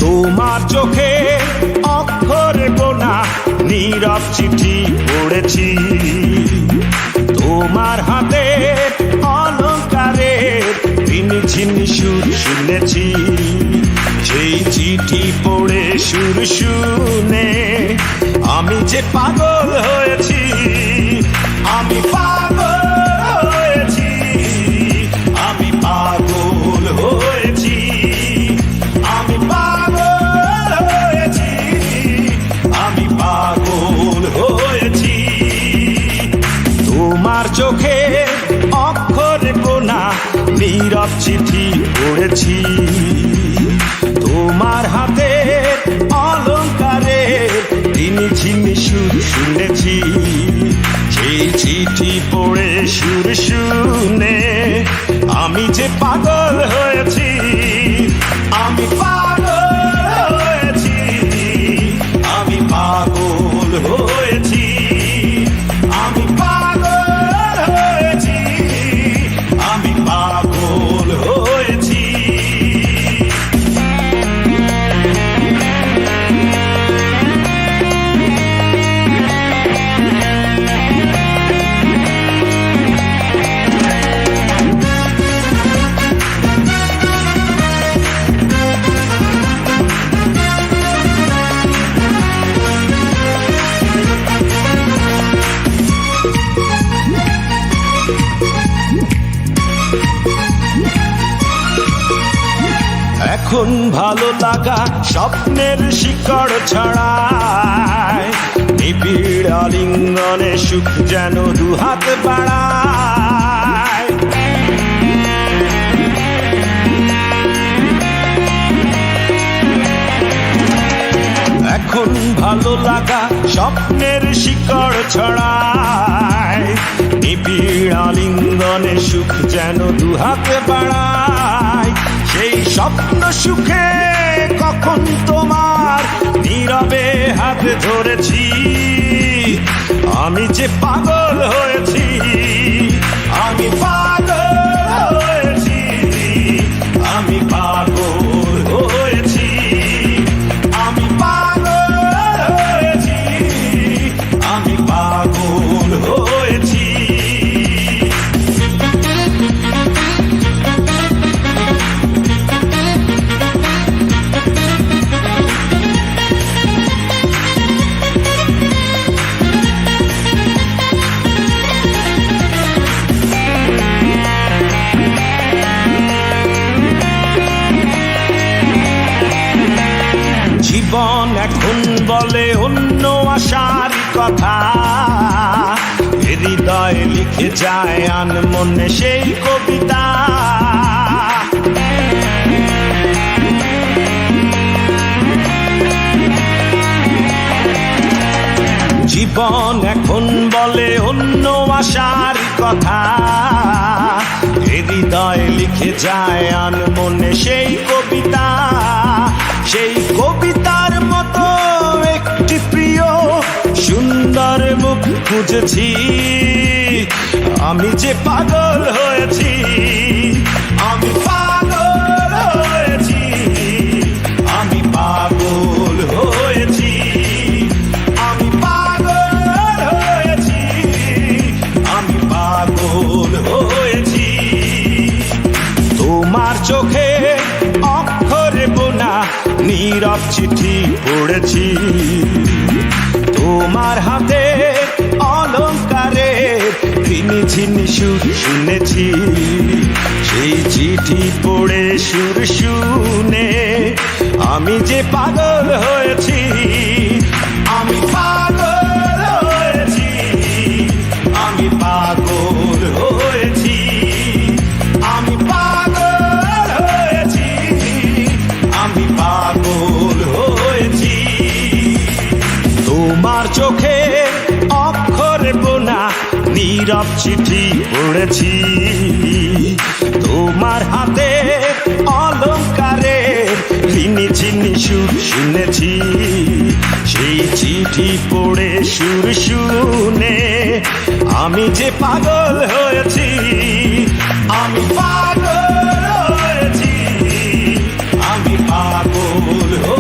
তোমার চোখে অক্ষরে গোনা নীরব চিঠি পড়েছি, তোমার হাতে অলংকারের ঝিনঝিনি সুর শুনেছি। সেই চিঠি পড়ে সুর শুনে আমি যে পাগল হয়েছি, আমি পাগল হয়েছি, আমি পাগল হয়েছি, আমি পাগল হয়েছি, আমি পাগল হয়েছি। তোমার চোখে অক্ষরে গোনা নীরব চিঠি পড়েছি, তোমার হাতে অলংকারে ঝিনঝিনি সুর শুনেছি। সেই চিঠি পড়ে সুর শুনে আমি যে পাগল হয়েছি, আমি পাগল হয়েছি, আমি পাগল হয়েছি, আমি পাগল হয়েছি, আমি পাগল হয়েছি। এখন ভালো লাগা স্বপ্নের শিকড় ছড়ায়, নিবিড় আলিঙ্গনে সুখ যেন দুহাত বাড়ায়। এখন ভালো লাগা স্বপ্নের শিকড় ছড়ায়, নিবিড় আলিঙ্গনে সুখ যেন দুহাত বাড়ায়। সেই স্বপ্ন সুখে কখন তোমার নীরবে হাত ধরেছি, আমি যে পাগল হয়েছি, আমি পাগল হয়েছি, আমি পাগল হয়েছি, আমি পাগল হয়েছি, আমি পাগল হয়েছি। জীবন এখন বলে অন্য আশার কথা, হৃদয়ে লিখে যায় আনমনে সেই কবিতা। জীবন এখন বলে অন্য আশার কথা, হৃদয়ে লিখে যায় আনমনে সেই কবিতা। সেই কবিতার মতো একটি প্রিয় সুন্দর মুখ খুঁজেছি, আমি যে পাগল হয়েছি, আমি পাগল হয়েছি, আমি পাগল হয়েছি, আমি পাগল হয়েছি, আমি পাগল হয়েছি। তোমার চোখে অক্ষরে বোনা নীরব চিঠি পড়েছি, তোমার হাতে অলংকারে ঝিনঝিনি সুর শুনেছি। সেই চিঠি পড়ে সুর শুনে আমি যে পাগল হয়েছি, আমি পাগল হয়েছি, আমি পাগল চোখে অক্ষরে বোনা নীরব চিঠি পড়েছি, তোমার হাতে অলংকারে ঋণী ঝিনি সুর শুনেছি। সেই চিঠি পড়ে সুর শুনে আমি যে পাগল হয়েছি, আমি পাগল হয়েছি, আমি পাগল হয়েছি।